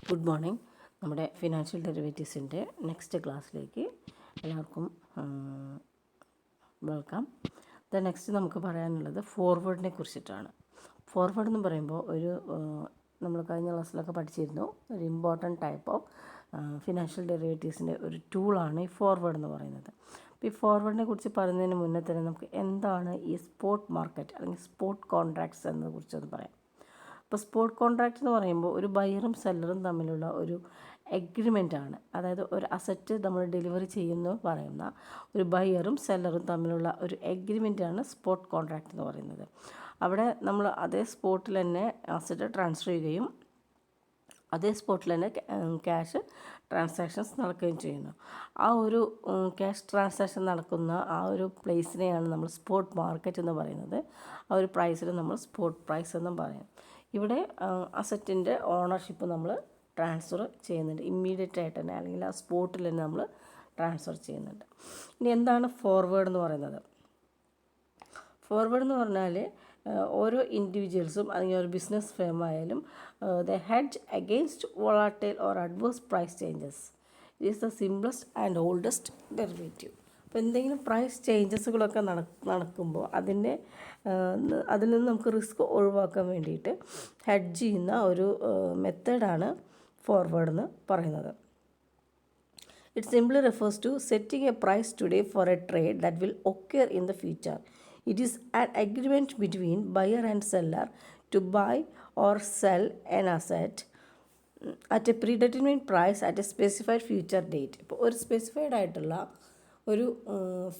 Good morning. നമ്മുടെ financial ഡെറിവേറ്റീവ്സിൻ്റെ next ക്ലാസ്സിലേക്ക് എല്ലാവർക്കും വെൽക്കം. നെക്സ്റ്റ് നമുക്ക് പറയാനുള്ളത് ഫോർവേഡിനെ കുറിച്ചിട്ടാണ്. ഫോർവേഡ് എന്ന് പറയുമ്പോൾ നമ്മൾ കഴിഞ്ഞ ക്ലാസ്സിലൊക്കെ പഠിച്ചിരുന്നു, ഒരു ഇമ്പോർട്ടൻറ്റ് ടൈപ്പ് ഓഫ് ഫിനാൻഷ്യൽ ഡെറിവേറ്റീവ്സിൻ്റെ ഒരു ടൂളാണ് ഈ ഫോർവേഡ് എന്ന് പറയുന്നത്. അപ്പോൾ ഈ ഫോർവേഡിനെ കുറിച്ച് പറയുന്നതിന് മുന്നേ തന്നെ നമുക്ക് എന്താണ് ഈ സ്പോട്ട് മാർക്കറ്റ് അല്ലെങ്കിൽ സ്പോട്ട് കോൺട്രാക്ട്സ് എന്നതിനെ കുറിച്ചൊന്ന് പറയാം. ഇപ്പോൾ സ്പോട്ട് കോൺട്രാക്റ്റ് എന്ന് പറയുമ്പോൾ ഒരു ബയറും സെല്ലറും തമ്മിലുള്ള ഒരു എഗ്രിമെൻ്റാണ്. അതായത് ഒരു അസറ്റ് നമ്മൾ ഡെലിവറി ചെയ്യുന്നു പറയുന്ന ഒരു ബയറും സെല്ലറും തമ്മിലുള്ള ഒരു എഗ്രിമെൻ്റാണ് സ്പോട്ട് കോൺട്രാക്റ്റ് എന്ന് പറയുന്നത്. അവിടെ നമ്മൾ അതേ സ്പോട്ടിൽ തന്നെ അസറ്റ് ട്രാൻസ്ഫർ ചെയ്യുകയും അതേ സ്പോട്ടിൽ തന്നെ ക്യാഷ് ട്രാൻസാക്ഷൻസ് നടക്കുകയും ചെയ്യുന്നു. ആ ഒരു ക്യാഷ് ട്രാൻസാക്ഷൻ നടക്കുന്ന ആ ഒരു പ്ലേസിനെയാണ് നമ്മൾ സ്പോട്ട് മാർക്കറ്റ് എന്ന് പറയുന്നത്. ആ ഒരു പ്രൈസിന് നമ്മൾ സ്പോട്ട് പ്രൈസ് എന്നും പറയും. ഇവിടെ അസറ്റിൻ്റെ ഓണർഷിപ്പ് നമ്മൾ ട്രാൻസ്ഫർ ചെയ്യുന്നുണ്ട്, ഇമ്മീഡിയറ്റ് ആയിട്ട് തന്നെ, അല്ലെങ്കിൽ ആ സ്പോട്ടിൽ തന്നെ നമ്മൾ ട്രാൻസ്ഫർ ചെയ്യുന്നുണ്ട്. ഇനി എന്താണ് ഫോർവേഡ് എന്ന് പറയുന്നത്? ഫോർവേഡ് എന്ന് പറഞ്ഞാൽ ഓരോ ഇൻഡിവിജ്വൽസും അല്ലെങ്കിൽ ഒരു ബിസിനസ് ഫേം ആയാലും the hedge against volatile or adverse price changes. It is the simplest and oldest derivative. അപ്പോൾ എന്തെങ്കിലും പ്രൈസ് ചേഞ്ചസുകളൊക്കെ നടക്കുമ്പോൾ അതിൽ നിന്ന് നമുക്ക് റിസ്ക് ഒഴിവാക്കാൻ വേണ്ടിയിട്ട് ഹെഡ്ജ് ചെയ്യുന്ന ഒരു മെത്തേഡാണ് ഫോർവേഡ് എന്ന് പറയുന്നത്. It simply refers to setting a price today for a trade that will occur in the future. It is an agreement between buyer and seller to buy or sell an asset at a predetermined price at a specified future date. ഇപ്പോൾ ഒരു specified ആയിട്ടുള്ള ഒരു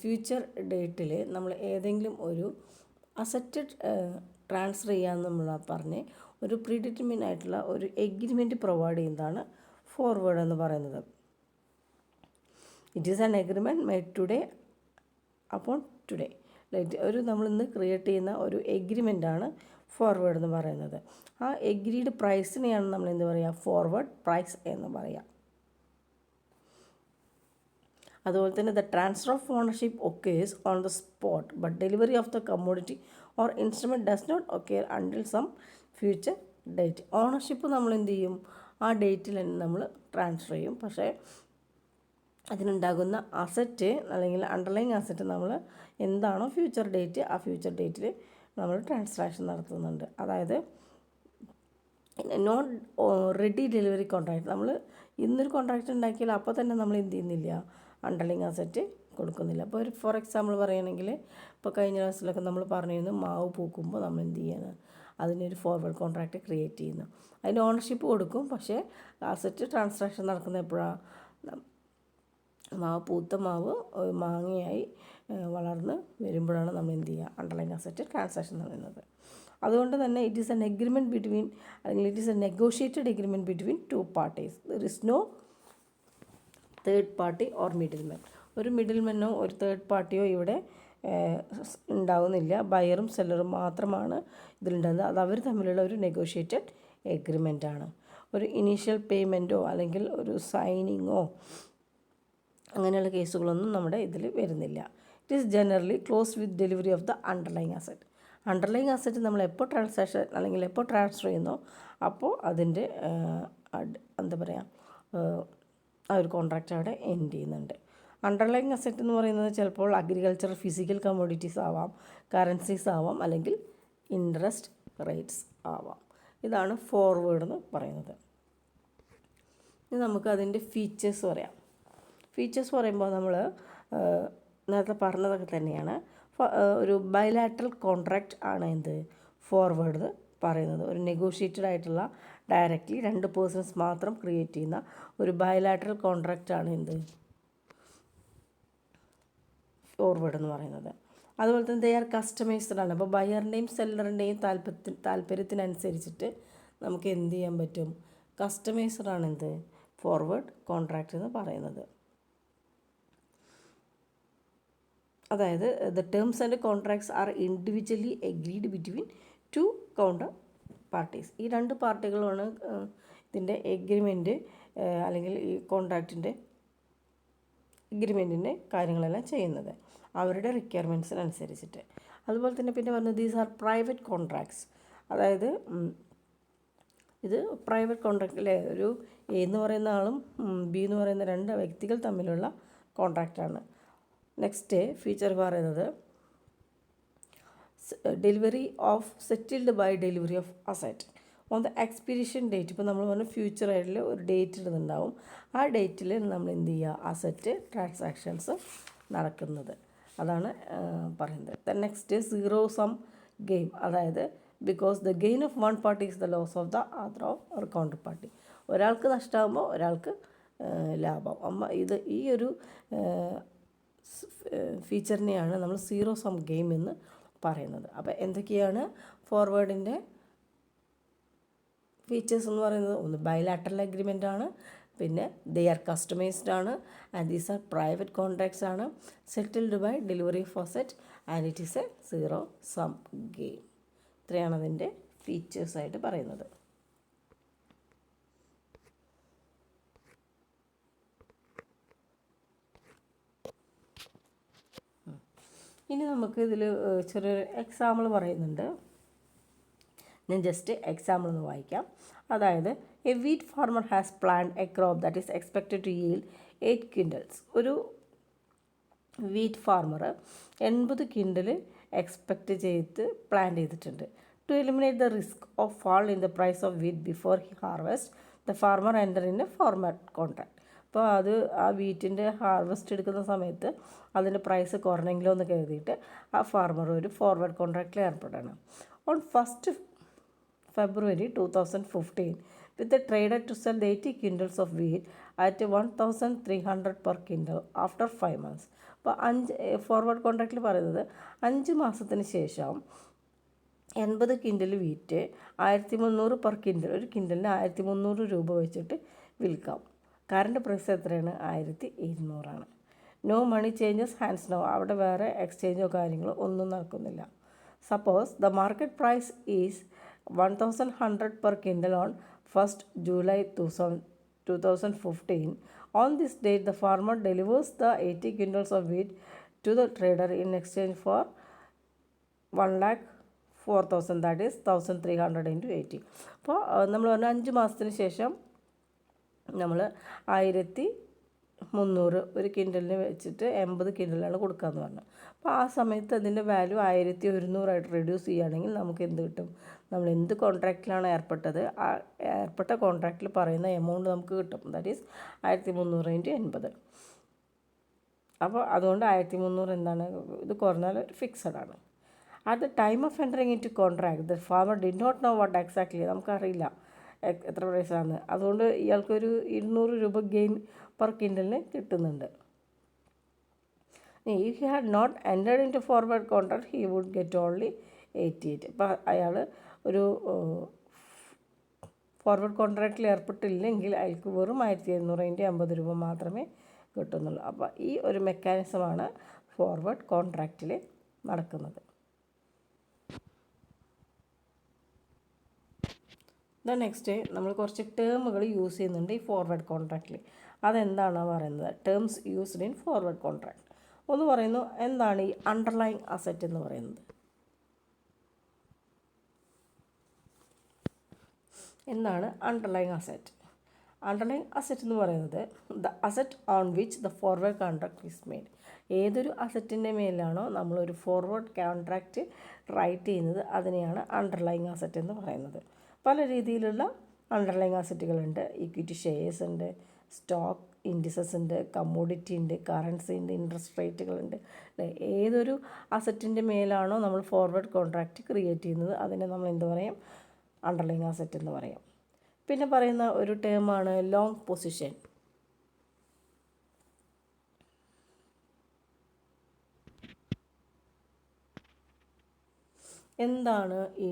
future ഡേറ്റിൽ നമ്മൾ ഏതെങ്കിലും ഒരു asset transfer ചെയ്യാമെന്ന് നമ്മൾ പറഞ്ഞ് ഒരു പ്രീഡിറ്റർമിൻ ആയിട്ടുള്ള ഒരു എഗ്രിമെൻറ്റ് പ്രൊവൈഡ് ചെയ്യുന്നതാണ് ഫോർവേഡ് എന്ന് പറയുന്നത്. It is an agreement made today upon today. ഒരു നമ്മളിന്ന് ക്രിയേറ്റ് ചെയ്യുന്ന ഒരു എഗ്രിമെൻ്റാണ് ഫോർവേഡ് എന്ന് പറയുന്നത്. ആ എഗ്രീഡ് പ്രൈസിനെയാണ് നമ്മൾ എന്ത് പറയുക? ഫോർവേഡ് പ്രൈസ് എന്ന് പറയുക. അതുപോലെ തന്നെ the transfer of ownership occurs on the spot but delivery of the commodity or instrument does not occur until some future date. Ownership നമ്മൾ എന്ത് ചെയ്യും? ആ ഡേറ്റിൽ തന്നെ നമ്മൾ ട്രാൻസ്ഫർ ചെയ്യും. പക്ഷേ അതിനുണ്ടാകുന്ന അസറ്റ് അല്ലെങ്കിൽ അണ്ടർലൈങ് അസറ്റ് നമ്മൾ എന്താണോ ഫ്യൂച്ചർ ഡേറ്റ്, ആ ഫ്യൂച്ചർ ഡേറ്റിൽ നമ്മൾ ട്രാൻസാക്ഷൻ നടത്തുന്നുണ്ട്. അതായത് നോട്ട് റെഡി ഡെലിവറി കോൺട്രാക്റ്റ്. നമ്മൾ ഇന്നൊരു കോൺട്രാക്റ്റ് ഉണ്ടാക്കിയാൽ അപ്പോൾ തന്നെ നമ്മൾ എന്ത് ചെയ്യുന്നില്ല? അണ്ടർലൈങ് അസറ്റ് കൊടുക്കുന്നില്ല. അപ്പോൾ ഒരു ഫോർ എക്സാമ്പിൾ പറയുകയാണെങ്കിൽ, ഇപ്പോൾ കഴിഞ്ഞ ക്ലാസ്സിലൊക്കെ നമ്മൾ പറഞ്ഞിരുന്നു, മാവ് പൂക്കുമ്പോൾ നമ്മൾ എന്ത് ചെയ്യണം? അതിനൊരു ഫോർവേഡ് കോൺട്രാക്റ്റ് ക്രിയേറ്റ് ചെയ്യുന്നു. അതിന് ഓണർഷിപ്പ് കൊടുക്കും, പക്ഷേ അസറ്റ് ട്രാൻസാക്ഷൻ നടക്കുന്ന എപ്പോഴാണ്? പൂത്ത മാവ് മാങ്ങയായി വളർന്ന് വരുമ്പോഴാണ് നമ്മൾ എന്ത് ചെയ്യുക? അണ്ടർലൈൻ അസറ്റ് ട്രാൻസാക്ഷൻ നടക്കുന്നത്. അതുകൊണ്ട് തന്നെ it is an agreement between, അല്ലെങ്കിൽ it is a negotiated agreement between two parties. There is no third party or middlemen. ഒരു മിഡിൽമെനോ ഒരു തേർഡ് പാർട്ടിയോ ഇവിടെ ഉണ്ടാവുന്നില്ല. ബയറും സെല്ലറും മാത്രമാണ് ഇതിലുണ്ടാകുന്നത്. അത് അവർ തമ്മിലുള്ള ഒരു നെഗോഷിയേറ്റഡ് എഗ്രിമെൻ്റാണ്. ഒരു ഇനീഷ്യൽ പേയ്മെൻറ്റോ അല്ലെങ്കിൽ ഒരു സൈനിങ്ങോ അങ്ങനെയുള്ള കേസുകളൊന്നും നമ്മുടെ ഇതിൽ വരുന്നില്ല. It is generally close with delivery of the underlying asset. Underlying asset നമ്മൾ എപ്പോൾ ട്രാൻസാക്ഷൻ അല്ലെങ്കിൽ എപ്പോൾ ട്രാൻസ്ഫർ ചെയ്യുന്നോ അപ്പോൾ അതിൻ്റെ എന്താ പറയുക, ആ ഒരു കോൺട്രാക്റ്റ് അവിടെ എൻഡ് ചെയ്യുന്നുണ്ട്. അണ്ടർലൈങ് അസറ്റ് എന്ന് പറയുന്നത് ചിലപ്പോൾ അഗ്രികൾച്ചർ, ഫിസിക്കൽ കമ്മോഡിറ്റീസ് ആവാം, കറൻസീസ് ആവാം, അല്ലെങ്കിൽ ഇൻട്രസ്റ്റ് റേറ്റ്സ് ആവാം. ഇതാണ് ഫോർവേഡ് എന്ന് പറയുന്നത്. ഇനി നമുക്ക് അതിൻ്റെ ഫീച്ചേഴ്സ് പറയാം. ഫീച്ചേഴ്സ് പറയുമ്പോൾ നമ്മൾ നേരത്തെ പറഞ്ഞതൊക്കെ തന്നെയാണ്. ഒരു ബൈലാറ്ററൽ കോൺട്രാക്റ്റ് ആണ് എന്ത്? ഫോർവേഡ് പറയുന്നത്. ഒരു നെഗോഷിയേറ്റഡ് ആയിട്ടുള്ള, ഡയറക്റ്റ്ലി രണ്ട് പേഴ്സൺസ് മാത്രം ക്രിയേറ്റ് ചെയ്യുന്ന ഒരു ബൈലാറ്ററൽ കോൺട്രാക്റ്റ് ആണ് എന്ത്? ഫോർവേഡ് എന്ന് പറയുന്നത്. അതുപോലെ തന്നെ ദേ ആർ കസ്റ്റമൈസ്ഡ് ആണ്. അപ്പോൾ ബയറിൻ്റെയും സെല്ലറിൻ്റെയും താല്പര്യത്തിനനുസരിച്ചിട്ട് നമുക്ക് എന്ത് ചെയ്യാൻ പറ്റും? കസ്റ്റമൈസ്ഡ് ആണ് എന്ത്? ഫോർവേഡ് കോൺട്രാക്റ്റ് എന്ന് പറയുന്നത്. അതായത് the terms and contracts R individually agreed between two counter parties. ഈ രണ്ട് പാർട്ടികളുമാണ് ഇതിൻ്റെ എഗ്രിമെൻറ്റ് അല്ലെങ്കിൽ ഈ കോൺട്രാക്റ്റിൻ്റെ എഗ്രിമെൻറ്റിൻ്റെ കാര്യങ്ങളെല്ലാം ചെയ്യുന്നത് അവരുടെ ഇത് പ്രൈവറ്റ് കോൺട്രാക്റ്റ് അല്ലേ, ഒരു എ എന്ന് പറയുന്ന ആളും ബി എന്ന് പറയുന്ന രണ്ട് വ്യക്തികൾ തമ്മിലുള്ള കോൺട്രാക്റ്റാണ്. നെക്സ്റ്റ് ഫീച്ചർ പറയുന്നത് delivery of settled by delivery of asset on the expiration date. ഇപ്പോൾ നമ്മൾ പറഞ്ഞ ഫ്യൂച്ചറായിട്ടുള്ള ഒരു ഡേറ്റ് ഇടുന്നുണ്ടാവും. ആ ഡേറ്റിൽ നമ്മൾ എന്ത് ചെയ്യുക, അസറ്റ് ട്രാൻസാക്ഷൻസ് നടക്കുന്നത്. അതാണ് പറയുന്നത്. The next zero sum game, അതായത് because the gain of one party is the loss of the other or counter party. ഒരാൾക്ക് നഷ്ടമാകുമ്പോൾ ഒരാൾക്ക് ലാഭം. ഈ ഒരു ഫീച്ചറിനെയാണ് നമ്മൾ സീറോ സം ഗെയിം എന്ന് പറയുന്നത്. അപ്പോൾ എന്തൊക്കെയാണ് ഫോർവേഡിൻ്റെ ഫീച്ചേഴ്സ് എന്ന് പറയുന്നത്? ഒന്ന് ബൈലാറ്ററൽ അഗ്രിമെൻ്റ് ആണ്, പിന്നെ ദേ ആർ കസ്റ്റമൈസ്ഡ് ആണ്, and these are private contracts ആണ്, settled by delivery of asset, and it is a zero sum game. ഇത്രയാണ് അതിൻ്റെ ഫീച്ചേഴ്സായിട്ട് പറയുന്നത്. ഇനി നമുക്ക് ഇതിൽ ചെറിയൊരു എക്സാമ്പിൾ പറയുന്നുണ്ട്. ഞാൻ ജസ്റ്റ് എക്സാമ്പിൾ ഒന്ന് വായിക്കാം. അതായത് a wheat farmer has planned a crop that is expected to yield 8 quintals. ഒരു വീറ്റ് ഫാർമർ 80 ക്വിൻ്റൽ എക്സ്പെക്റ്റ് ചെയ്ത് പ്ലാൻ ചെയ്തിട്ടുണ്ട്. To eliminate the risk of fall in the price of wheat before he harvest, the farmer enter in a format contract. അപ്പോൾ ആ വീറ്റിൻ്റെ harvest എടുക്കുന്ന സമയത്ത് അതിൻ്റെ price കുറഞ്ഞെങ്കിലോ എന്ന് കരുതിയിട്ട് ആ ഫാർമർ ഒരു ഫോർവേഡ് കോൺട്രാക്റ്റിൽ ഏർപ്പെടണം. On 1st February 2015 with the trader to sell 80 quintals of wheat at 1,300 per quintal after 5 months. അപ്പോൾ ഫോർവേഡ് കോൺട്രാക്റ്റിൽ പറയുന്നത് 5 മാസത്തിന് ശേഷം 80 ക്വിൻ്റൽ വീറ്റ് 1300 പെർ ക്വിൻ്റൽ, ഒരു ക്വിൻ്റലിന് 1300 രൂപ വെച്ചിട്ട് വിൽക്കാം. കറണ്ട് പ്രൈസ് എത്രയാണ്? 1200 no money changes hands no, അവിടെ വേറെ എക്സ്ചേഞ്ചോ കാര്യങ്ങളോ ഒന്നും നടക്കുന്നില്ല. Suppose the market price is 1100 per quintal on 1st July 2015. On this date, the farmer delivers the 80 quintals of wheat to the trader in exchange for 1,04,000, that is 1,300 into 80. അപ്പോൾ നമ്മൾ പറഞ്ഞ 5 മാസത്തിന് ശേഷം നമ്മൾ 1300 ഒരു ക്വിൻ്റലിന് വെച്ചിട്ട് 80 ക്വിൻ്റലാണ് കൊടുക്കാമെന്ന് പറഞ്ഞു. അപ്പോൾ ആ സമയത്ത് അതിൻ്റെ വാല്യൂ 1100 റെഡ്യൂസ് ചെയ്യുകയാണെങ്കിൽ നമുക്ക് എന്ത് കിട്ടും? നമ്മൾ എന്ത് കോൺട്രാക്റ്റിലാണ് ഏർപ്പെട്ടത്, ആ ഏർപ്പെട്ട കോൺട്രാക്റ്റിൽ പറയുന്ന എമൗണ്ട് നമുക്ക് കിട്ടും. That is 1300 into 80. അപ്പോൾ അതുകൊണ്ട് 1300 എന്താണ്, ഇത് കുറഞ്ഞാൽ ഒരു ഫിക്സഡ് ആണ്. At the time of entering in to contract the farmer did not know what exactly, നമുക്കറിയില്ല എത്ര പ്രൈസാണ്. അതുകൊണ്ട് ഇയാൾക്കൊരു 200 രൂപ ഗെയിൻ പെർ ക്വിൻ്റലിന് കിട്ടുന്നുണ്ട്. If he had not entered in to forward contract he would get only 88. അപ്പോൾ അയാൾ ഒരു ഫോർവേഡ് കോൺട്രാക്റ്റിൽ ഏർപ്പെട്ടില്ലെങ്കിൽ അയാൾക്ക് വെറും 1700 × 50 രൂപ മാത്രമേ കിട്ടുന്നുള്ളൂ. അപ്പോൾ ഈ ഒരു മെക്കാനിസമാണ് ഫോർവേഡ് കോൺട്രാക്റ്റിൽ നടക്കുന്നത്. നെക്സ്റ്റ് നമ്മൾ കുറച്ച് ടേമുകൾ യൂസ് ചെയ്യുന്നുണ്ട് ഈ ഫോർവേഡ് കോൺട്രാക്റ്റിൽ. അതെന്താണ് പറയുന്നത്? Terms used in forward contract. ഒന്ന് പറയുന്നു, എന്താണ് ഈ അണ്ടർലൈങ് അസറ്റ് എന്ന് പറയുന്നത്? എന്താണ് അണ്ടർലൈങ് അസറ്റ്? അണ്ടർലൈങ് അസറ്റ് എന്ന് പറയുന്നത് the asset on which the forward contract is made. ഏതൊരു അസറ്റിൻ്റെ മേലാണോ നമ്മളൊരു ഫോർവേഡ് കോൺട്രാക്റ്റ് റൈറ്റ് ചെയ്യുന്നത് അതിനെയാണ് അണ്ടർലൈങ് അസറ്റ് എന്ന് പറയുന്നത്. പല രീതിയിലുള്ള അണ്ടർലൈങ് അസറ്റുകളുണ്ട്. ഇക്വിറ്റി ഷെയർസ് ഉണ്ട്, സ്റ്റോക്ക് ഇൻഡിസസ് ഉണ്ട്, കമ്മോഡിറ്റി ഉണ്ട്, കറൻസി ഉണ്ട്, ഇൻട്രസ്റ്റ് റേറ്റുകളുണ്ട്. ഏതൊരു അസറ്റിൻ്റെ മേലാണോ നമ്മൾ ഫോർവേഡ് കോൺട്രാക്റ്റ് ക്രിയേറ്റ് ചെയ്യുന്നത് അതിനെ നമ്മൾ എന്ത് പറയും? അണ്ടർലൈങ് അസറ്റ് എന്ന് പറയും. പിന്നെ പറയുന്ന ഒരു ടേമാണ് ലോങ് പൊസിഷൻ. എന്താണ് ഈ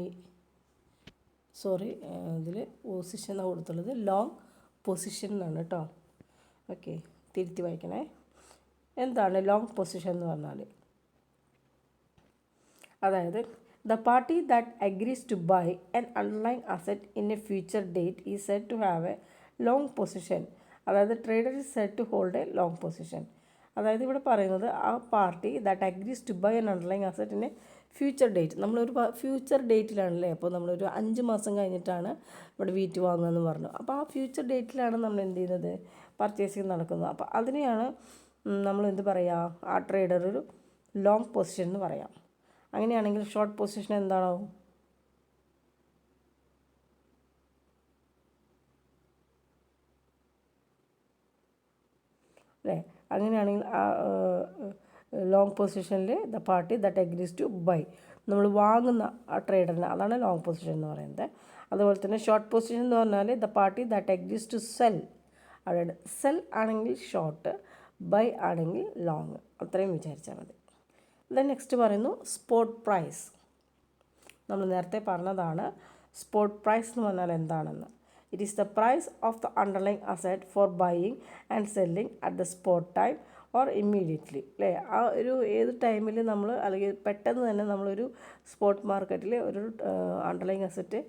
ഇതിൽ പൊസിഷൻ കൊടുത്തുള്ളത് ലോങ് പൊസിഷൻ എന്നാണ് കേട്ടോ. ഓക്കെ, തിരുത്തി വായിക്കണേ. എന്താണ് ലോങ് പൊസിഷൻ എന്ന് പറഞ്ഞാൽ? അതായത് the party that agrees to buy an underlying asset in a future date is said to have a long position. അതായത് trader is said to hold a long position. അതായത് ഇവിടെ പറയുന്നത് ആ party that agrees to buy an underlying asset in a future date, നമ്മളൊരു future ഡേറ്റിലാണല്ലേ, അപ്പോൾ നമ്മളൊരു 5 മാസം കഴിഞ്ഞിട്ടാണ് ഇവിടെ വീറ്റ് വാങ്ങുകയെന്ന് പറഞ്ഞു. അപ്പോൾ ആ ഫ്യൂച്ചർ ഡേറ്റിലാണ് നമ്മൾ എന്ത് ചെയ്യുന്നത്, പർച്ചേസിങ് നടക്കുന്നത്. അപ്പോൾ അതിനെയാണ് നമ്മൾ എന്ത് പറയുക, ആ ട്രേഡർ ഒരു ലോങ് പൊസിഷൻ എന്ന് പറയാം. അങ്ങനെയാണെങ്കിൽ ഷോർട്ട് പൊസിഷൻ എന്താണാവും? അല്ലേ? അങ്ങനെയാണെങ്കിൽ ആ ലോങ് പൊസിഷനിൽ the party that agrees to buy, നമ്മൾ വാങ്ങുന്ന ആ ട്രേഡറിന്, അതാണ് ലോങ് പൊസിഷൻ എന്ന് പറയുന്നത്. അതുപോലെ തന്നെ ഷോർട്ട് പൊസിഷൻ എന്ന് പറഞ്ഞാൽ the party that agrees to sell, അതായത് സെൽ ആണെങ്കിൽ ഷോർട്ട്, ബൈ ആണെങ്കിൽ ലോങ്, അത്രയും വിചാരിച്ചാൽ മതി. ദെൻ നെക്സ്റ്റ് പറയുന്നു സ്പോട്ട് പ്രൈസ്. നമ്മൾ നേരത്തെ പറഞ്ഞതാണ് സ്പോട്ട് പ്രൈസ് എന്ന് പറഞ്ഞാൽ എന്താണെന്ന്. It is the price of the underlying asset for buying and selling at the spot time or immediately, അല്ലേ? ആ ഒരു ഏത് ടൈമിൽ നമ്മൾ, അല്ലെങ്കിൽ പെട്ടെന്ന് തന്നെ നമ്മളൊരു സ്പോട്ട് മാർക്കറ്റിൽ ഒരു അണ്ടർലൈങ് അസറ്റ്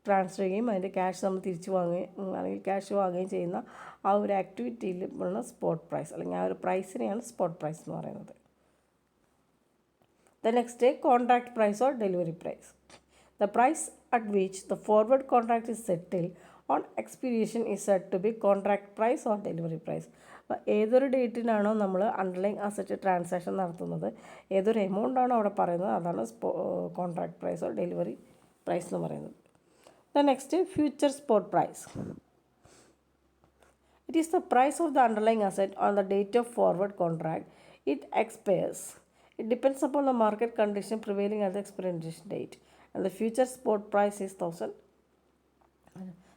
ട്രാൻസ്ഫർ ചെയ്യുകയും അതിൻ്റെ ക്യാഷ് നമ്മൾ തിരിച്ച് വാങ്ങുകയും അല്ലെങ്കിൽ ക്യാഷ് വാങ്ങുകയും ചെയ്യുന്ന ആ ഒരു ആക്ടിവിറ്റിയിൽ ഉള്ള സ്പോട്ട് പ്രൈസ്, അല്ലെങ്കിൽ ആ ഒരു പ്രൈസിനെയാണ് സ്പോട്ട് പ്രൈസ് എന്ന് പറയുന്നത്. The next day, contract price or delivery price. The price at which the forward contract is settled on expiration is said to be contract price or delivery price. അപ്പോൾ ഏതൊരു ഡേറ്റിനാണോ നമ്മൾ underlying asset transaction നടത്തുന്നത്, ഏതൊരു amount ആണോ അവിടെ പറയുന്നത്, അതാണ് contract price or delivery price എന്ന് പറയുന്നത്. The next, future spot price. It is the price of the underlying asset on the date of forward contract it expires. It depends upon the market condition prevailing at the expiration date, and the future spot price is 1000.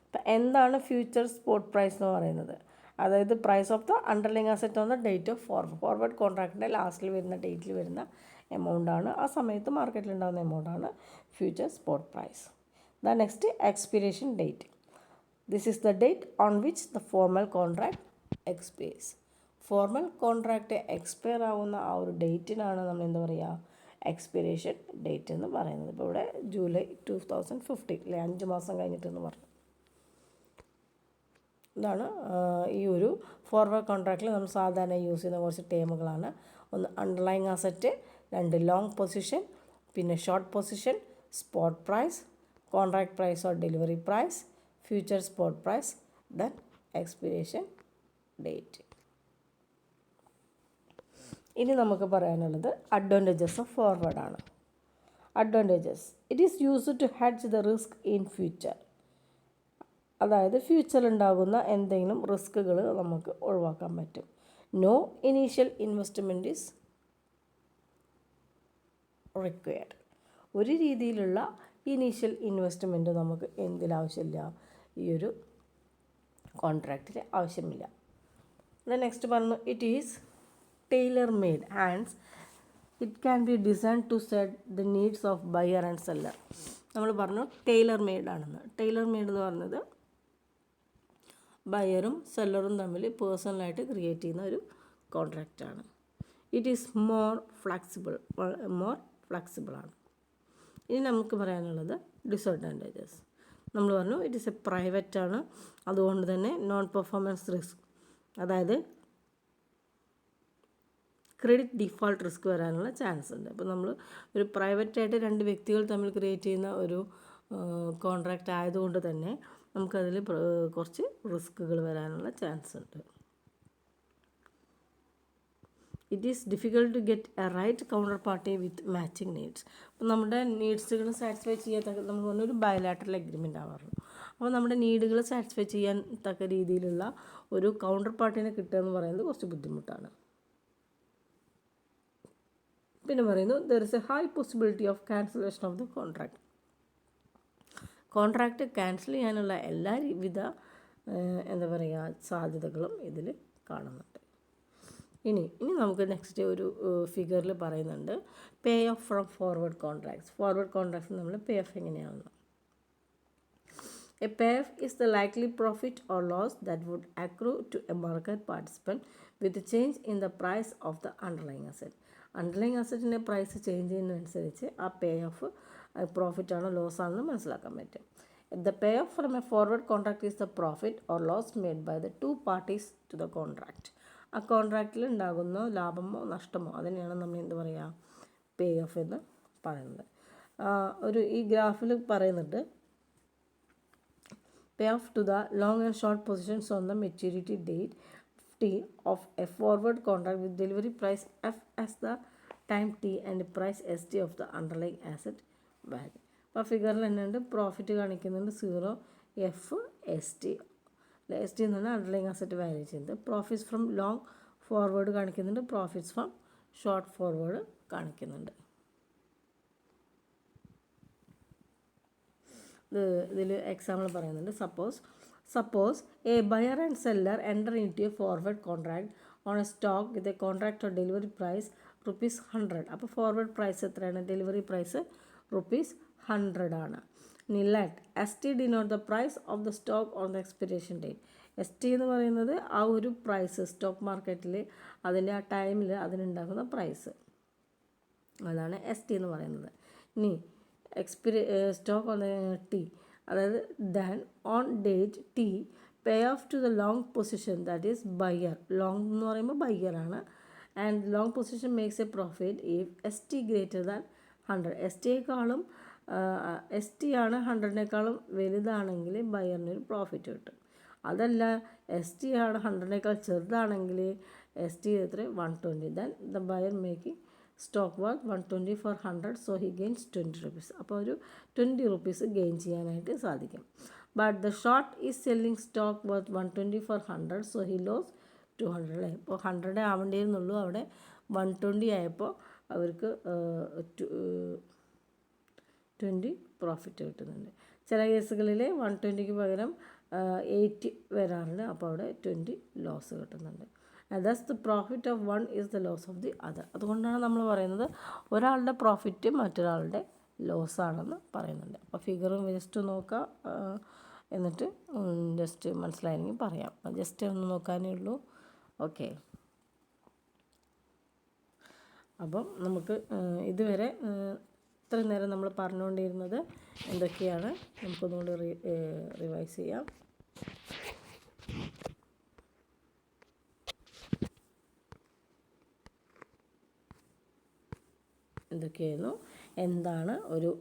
അപ്പം എന്താണ് future spot price എന്ന് പറയുന്നത്? അതായത് price of the underlying asset on the date of forward കോൺട്രാക്റ്റിൻ്റെ ലാസ്റ്റിൽ വരുന്ന ഡേറ്റിൽ വരുന്ന എമൗണ്ടാണ്, ആ സമയത്ത് മാർക്കറ്റിലുണ്ടാകുന്ന എമൗണ്ടാണ് future spot price. The next, expiration date. This is the date on which the formal contract expires. Formal contract expire ആവുന്ന ആ ഒരു ഡേറ്റിനാണ് നമ്മൾ എന്താ പറയുക, എക്സ്പിറേഷൻ ഡേറ്റ് എന്ന് പറയുന്നത്. ഇപ്പോൾ ഇവിടെ ജൂലൈ 2015, അല്ലെ, 5 മാസം കഴിഞ്ഞിട്ടെന്ന് പറഞ്ഞു. ഇതാണ് ഈ ഒരു ഫോർവേഡ് കോൺട്രാക്റ്റിൽ നമ്മൾ സാധാരണ യൂസ് ചെയ്യുന്ന കുറച്ച് ടേമുകളാണ്. ഒന്ന് അണ്ടർലൈങ് അസറ്റ്, 2 ലോങ് പൊസിഷൻ, പിന്നെ short position, spot price, contract price or delivery price, future spot price, then expiration date. ഇനി നമുക്ക് പറയാനുള്ളത് അഡ്വാൻറ്റേജസ് ഓഫ് ഫോർവേഡ് ആണ്. Advantages: it is used to hedge the risk in future. അതായത് ഫ്യൂച്ചറിലുണ്ടാകുന്ന എന്തെങ്കിലും റിസ്കുകൾ നമുക്ക് ഒഴിവാക്കാൻ പറ്റും. No initial investment is required. ഒരു രീതിയിലുള്ള ഇനീഷ്യൽ ഇൻവെസ്റ്റ്മെൻറ്റ് നമുക്ക് എന്തിലാവശ്യമില്ല, ഈ ഒരു കോൺട്രാക്റ്റിൽ ആവശ്യമില്ല. നെക്സ്റ്റ് പറഞ്ഞു, it is tailor made, hence it can be designed to set the needs of buyer and seller. നമ്മൾ പറഞ്ഞു ടൈലർ മെയ്ഡ് ആണെന്ന്. ടൈലർ മെയ്ഡ് എന്ന് പറഞ്ഞത് ബയറും സെല്ലറും തമ്മിൽ പേഴ്സണലായിട്ട് ക്രിയേറ്റ് ചെയ്യുന്ന ഒരു കോൺട്രാക്റ്റാണ്. ഇറ്റ് ഈസ് മോർ ഫ്ലെക്സിബിൾ ആണ്. ഇനി നമുക്ക് പറയാനുള്ളത് ഡിസഡ്വാൻറ്റേജസ്. നമ്മൾ പറഞ്ഞു ഇറ്റ് ഈസ് എ പ്രൈവറ്റ് ആണ്, അതുകൊണ്ട് തന്നെ നോൺ പെർഫോമൻസ് റിസ്ക്, അതായത് ക്രെഡിറ്റ് ഡിഫോൾട്ട് റിസ്ക് വരാനുള്ള ചാൻസ് ഉണ്ട്. അപ്പോൾ നമ്മൾ ഒരു പ്രൈവറ്റായിട്ട് 2 വ്യക്തികൾ തമ്മിൽ ക്രിയേറ്റ് ചെയ്യുന്ന ഒരു കോൺട്രാക്റ്റ് ആയതുകൊണ്ട് തന്നെ നമുക്കതിൽ കുറച്ച് റിസ്കുകൾ വരാനുള്ള ചാൻസ് ഉണ്ട്. It is difficult to get a right counter party with matching needs. അപ്പോൾ നമ്മുടെ നീഡ്സുകൾ സാറ്റിസ്ഫൈ ചെയ്യാത്ത, നമ്മൾ പറഞ്ഞൊരു ബയലാറ്ററൽ എഗ്രിമെൻ്റ് ആവാറുള്ളൂ. അപ്പോൾ നമ്മുടെ നീഡുകൾ സാറ്റിസ്ഫൈ ചെയ്യാൻ തക്ക രീതിയിലുള്ള ഒരു കൗണ്ടർ പാർട്ടീനെ കിട്ടുക എന്ന് പറയുന്നത് കുറച്ച് ബുദ്ധിമുട്ടാണ്. പിന്നെ പറയുന്നു there is A high possibility of cancellation of the contract. Contract cancel ചെയ്യാനുള്ള എല്ലാവിധ എന്താ പറയുക സാധ്യതകളും ഇതിൽ കാണുന്നുണ്ട്. ഇനി നമുക്ക് നെക്സ്റ്റ് ഒരു ഫിഗറിൽ പറയുന്നുണ്ട് payoff from forward contracts. Forward contracts നമ്മൾ പേ ഓഫ് എങ്ങനെയാണെന്ന്. A payoff is the likely profit or loss that would accrue to a market participant with change in the price of the underlying asset. Underlying അസറ്റിൻ്റെ price change ചെയ്യുന്നതനുസരിച്ച് ആ payoff profit ആണോ loss ആണെന്ന് മനസ്സിലാക്കാൻ പറ്റും. The payoff from a forward contract is the profit or loss made by the 2 parties to the contract. ആ കോൺട്രാക്റ്റിൽ ഉണ്ടാകുന്ന ലാഭമോ നഷ്ടമോ അതിനെയാണ് നമ്മൾ എന്ത് പറയുക, പേ ഓഫ് എന്ന് പറയുന്നത്. ഈ ഗ്രാഫിൽ പറയുന്നുണ്ട് pay off to the long and short positions on the maturity date T of a forward contract with delivery price F as the time T and price ST of the underlying asset value. അപ്പോൾ ഫിഗറിൽ തന്നെയുണ്ട് profit കാണിക്കുന്നുണ്ട് 0 F S T. S T എന്ന് പറഞ്ഞാൽ underlying asset value ചെയ്യുന്നത്. Profits from long forward കാണിക്കുന്നുണ്ട്, profits from short forward കാണിക്കുന്നുണ്ട്. ഇതിൽ എക്സാമ്പിൾ പറയുന്നുണ്ട്. Suppose a buyer and seller enter into a forward contract on a stock with a contract or delivery price ₹100. അപ്പോൾ forward price എത്രയാണ്? Delivery price ₹100 ആണ്. ഇനി let S T denote the price of the stock on the expiration date. S T എന്ന് പറയുന്നത് ആ ഒരു price stock മാർക്കറ്റിൽ അതിൻ്റെ ആ ടൈമിൽ അതിനുണ്ടാക്കുന്ന പ്രൈസ്, അതാണ് എസ് ടി എന്ന് പറയുന്നത്. ഇനി സ്റ്റോക്ക് ഓൺ ടി, അതായത് than on date T payoff to the long position that is buyer. Long എന്ന് പറയുമ്പോൾ ബയ്യറാണ്. And long position makes a profit if S T greater than 100. S T ആണ് 100-നേക്കാളും വലുതാണെങ്കിൽ ബയ്യറിനൊരു പ്രോഫിറ്റ് കിട്ടും. അതല്ല S T ആണ് 100-നേക്കാൾ ചെറുതാണെങ്കിൽ എസ് ടി എത്ര 120. Then the buyer making stock worth 120 for 100, so he gains ₹20. അപ്പോൾ ഒരു ₹20 ഗെയിൻ ചെയ്യാനായിട്ട് സാധിക്കും. But the short is selling stock worth 120 for 100, so he loss 200. അല്ലേ, ഇപ്പോൾ 100 ആവേണ്ടിയിരുന്നുള്ളൂ, അവിടെ 120 ആയപ്പോൾ അവർക്ക് 20 പ്രോഫിറ്റ് കിട്ടുന്നുണ്ട്. ചില കേസുകളിൽ 120ക്ക് പകരം 80 വരാറുണ്ട്, അപ്പോൾ അവിടെ 20 ലോസ് കിട്ടുന്നുണ്ട്. Thus the profit of one is the loss of the other. അതുകൊണ്ടാണ് നമ്മൾ പറയുന്നത് ഒരാളുടെ പ്രോഫിറ്റ് മറ്റൊരാളുടെ ലോസാണെന്ന് പറയുന്നുണ്ട്. അപ്പോൾ ഫിഗറും ജസ്റ്റ് നോക്കുക, എന്നിട്ട് ജസ്റ്റ് മനസ്സിലായെങ്കിൽ പറയാം. ജസ്റ്റ് ഒന്ന് നോക്കാനേ ഉള്ളൂ. ഓക്കെ, അപ്പം നമുക്ക് ഇതുവരെ ഇത്രയും നേരം നമ്മൾ പറഞ്ഞുകൊണ്ടിരുന്നത് എന്തൊക്കെയാണ് നമുക്കൊന്നുകൂടി റിവൈസ് ചെയ്യാം. എന്തൊക്കെയായിരുന്നു, എന്താണ് ഒരു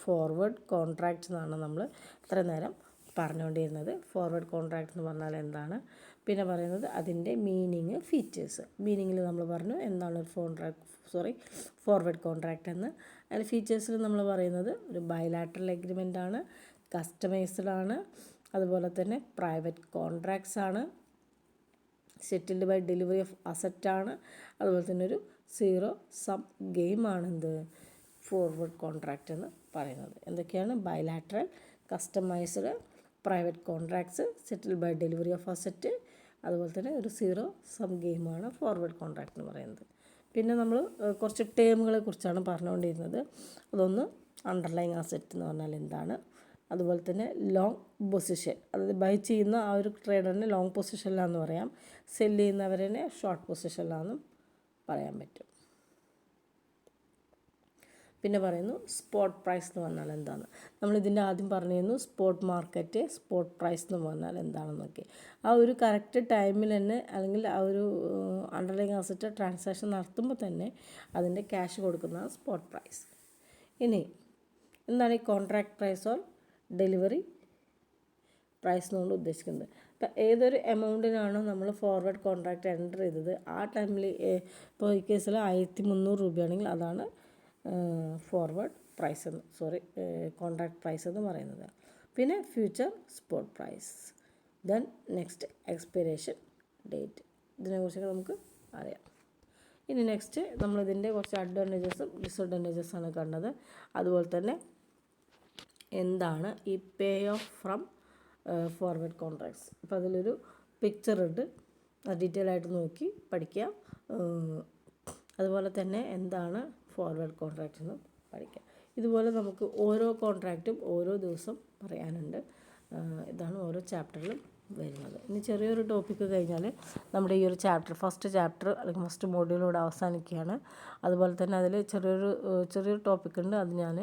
ഫോർവേഡ് കോൺട്രാക്റ്റ് എന്നാണ് നമ്മൾ ഇത്രയും നേരം പറഞ്ഞുകൊണ്ടിരുന്നത്. ഫോർവേഡ് കോൺട്രാക്റ്റ് എന്ന് പറഞ്ഞാൽ എന്താണ്, പിന്നെ പറയുന്നത് അതിൻ്റെ മീനിങ്, ഫീച്ചേഴ്സ്. മീനിങ്ങിൽ നമ്മൾ പറഞ്ഞു എന്താണ് ഒരു ഫോർവേഡ് കോൺട്രാക്റ്റ് എന്ന്. അതിൽ ഫീച്ചേഴ്സിൽ നമ്മൾ പറയുന്നത് ഒരു ബൈലാറ്ററൽ എഗ്രിമെൻ്റ് ആണ്, കസ്റ്റമൈസ്ഡ് ആണ്, അതുപോലെ തന്നെ പ്രൈവറ്റ് കോൺട്രാക്ട്സ് ആണ്, സെറ്റിൽഡ് ബൈ ഡെലിവറി ഓഫ് അസറ്റാണ്, അതുപോലെ തന്നെ ഒരു സീറോ സം ഗെയിമാണ് എന്ത് ഫോർവേഡ് കോൺട്രാക്റ്റ് എന്ന് പറയുന്നത്. എന്തൊക്കെയാണ്? Bilateral, customized, private contracts, settled by delivery of asset, അതുപോലെ തന്നെ ഒരു സീറോ സം ഗെയിമാണ് ഫോർവേഡ് കോൺട്രാക്റ്റ് എന്ന് പറയുന്നത്. പിന്നെ നമ്മൾ കുറച്ച് ടേമുകളെ കുറിച്ചാണ് പറഞ്ഞുകൊണ്ടിരുന്നത്. അതൊന്ന് അണ്ടർലൈങ് അസറ്റ് എന്ന് പറഞ്ഞാൽ എന്താണ്, അതുപോലെ തന്നെ ലോങ് പൊസിഷൻ, അതായത് ബൈ ചെയ്യുന്ന ആ ഒരു ട്രേഡറിനെ ലോങ് പൊസിഷനിലാണെന്ന് പറയാം, സെല് ചെയ്യുന്നവരെ ഷോർട്ട് പൊസിഷനിലാണെന്നും പറയാൻ പറ്റും. പിന്നെ പറയുന്നു സ്പോട്ട് പ്രൈസ് എന്ന് പറഞ്ഞാൽ എന്താണ്. നമ്മളിതിൻ്റെ ആദ്യം പറഞ്ഞിരുന്നു സ്പോട്ട് മാർക്കറ്റ്, സ്പോട്ട് പ്രൈസ് എന്ന് പറഞ്ഞാൽ എന്താണെന്നൊക്കെ. ആ ഒരു കറക്റ്റ് ടൈമിൽ തന്നെ, അല്ലെങ്കിൽ ആ ഒരു അണ്ടർലൈങ് അസറ്റ് ട്രാൻസാക്ഷൻ നടത്തുമ്പോൾ തന്നെ അതിൻ്റെ ക്യാഷ് കൊടുക്കുന്നതാണ് സ്പോട്ട് പ്രൈസ്. ഇനി എന്താണ് ഈ contract price or delivery price എന്നുകൊണ്ട് ഉദ്ദേശിക്കുന്നത്? ഇപ്പം ഏതൊരു എമൗണ്ടിനാണോ നമ്മൾ ഫോർവേഡ് കോൺട്രാക്റ്റ് എൻ്റർ ചെയ്തത് ആ ടൈമിൽ, ഇപ്പോൾ ഈ കേസിൽ 1300 രൂപയാണെങ്കിൽ അതാണ് ഫോർവേഡ് പ്രൈസ് കോൺട്രാക്ട് പ്രൈസ് എന്ന് പറയുന്നത്. പിന്നെ future spot price, then next expiration date. ഇതിനെക്കുറിച്ചൊക്കെ നമുക്ക് അറിയാം. ഇനി നെക്സ്റ്റ് നമ്മളിതിൻ്റെ കുറച്ച് അഡ്വാൻറ്റേജസും ഡിസഡ്വാൻറ്റേജസാണ് കണ്ടത്. അതുപോലെ തന്നെ എന്താണ് ഈ പേ ഓഫ് ഫ്രം ഫോർവേഡ് കോൺട്രാക്ട്സ്. അപ്പോൾ അതിലൊരു പിക്ചർ ഉണ്ട്, ഡീറ്റെയിൽ ആയിട്ട് നോക്കി പഠിക്കുക. അതുപോലെ തന്നെ എന്താണ് ഫോർവേഡ് കോൺട്രാക്റ്റ് എന്ന് പഠിക്കുക. ഇതുപോലെ നമുക്ക് ഓരോ കോൺട്രാക്റ്റും ഓരോ ദിവസം പറയാനുണ്ട്. ഇതാണ് ഓരോ ചാപ്റ്ററിലും വരുന്നത്. ഇനി ചെറിയൊരു ടോപ്പിക്ക് കഴിഞ്ഞാൽ നമ്മുടെ ഈ ഒരു ഫസ്റ്റ് ചാപ്റ്റർ അല്ലെങ്കിൽ ഫസ്റ്റ് മോഡ്യൂളിലൂടെ അവസാനിക്കുകയാണ്. അതുപോലെ തന്നെ അതിൽ ചെറിയൊരു ടോപ്പിക് ഉണ്ട്, അത് ഞാൻ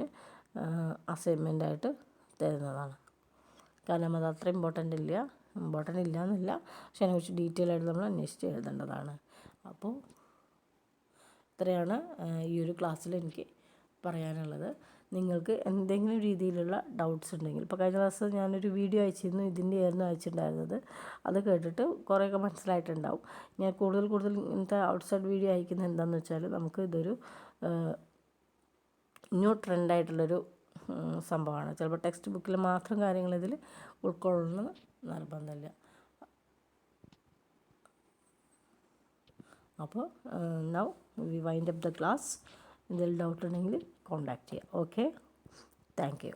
അസൈൻമെൻറ്റായിട്ട് തരുന്നതാണ്. കാരണം അത് അത്ര ഇമ്പോർട്ടൻ്റ് ഇല്ല എന്നല്ല, പക്ഷെ അതിനെക്കുറിച്ച് ഡീറ്റെയിൽ ആയിട്ട് നമ്മൾ അന്വേഷിച്ച് എഴുതേണ്ടതാണ്. അപ്പോൾ ഇത്രയാണ് ഈ ഒരു ക്ലാസ്സിൽ എനിക്ക് പറയാനുള്ളത്. നിങ്ങൾക്ക് എന്തെങ്കിലും രീതിയിലുള്ള ഡൗട്ട്സ് ഉണ്ടെങ്കിൽ, ഇപ്പോൾ കഴിഞ്ഞ ദിവസം ഞാനൊരു വീഡിയോ അയച്ചിരുന്നു, ഇതിൻ്റെ ആയിരുന്നു അയച്ചിട്ടുണ്ടായിരുന്നത്. അത് കേട്ടിട്ട് കുറേയൊക്കെ മനസ്സിലായിട്ടുണ്ടാവും. ഞാൻ കൂടുതൽ ഇങ്ങനത്തെ ഔട്ട്സൈഡ് വീഡിയോ അയക്കുന്നത് എന്താണെന്ന് വെച്ചാൽ, നമുക്ക് ഇതൊരു ന്യൂ ട്രെൻഡായിട്ടുള്ളൊരു സംഭവമാണ്. ചിലപ്പോൾ ടെക്സ്റ്റ് ബുക്കിൽ മാത്രം കാര്യങ്ങൾ ഇതിൽ ഉൾക്കൊള്ളണമെന്ന് നിർബന്ധമില്ല. അപ്പോൾ now we wind up the class. എന്തെങ്കിലും ഡൗട്ട് ഉണ്ടെങ്കിൽ കോൺടാക്റ്റ് ചെയ്യുക. Okay, thank you.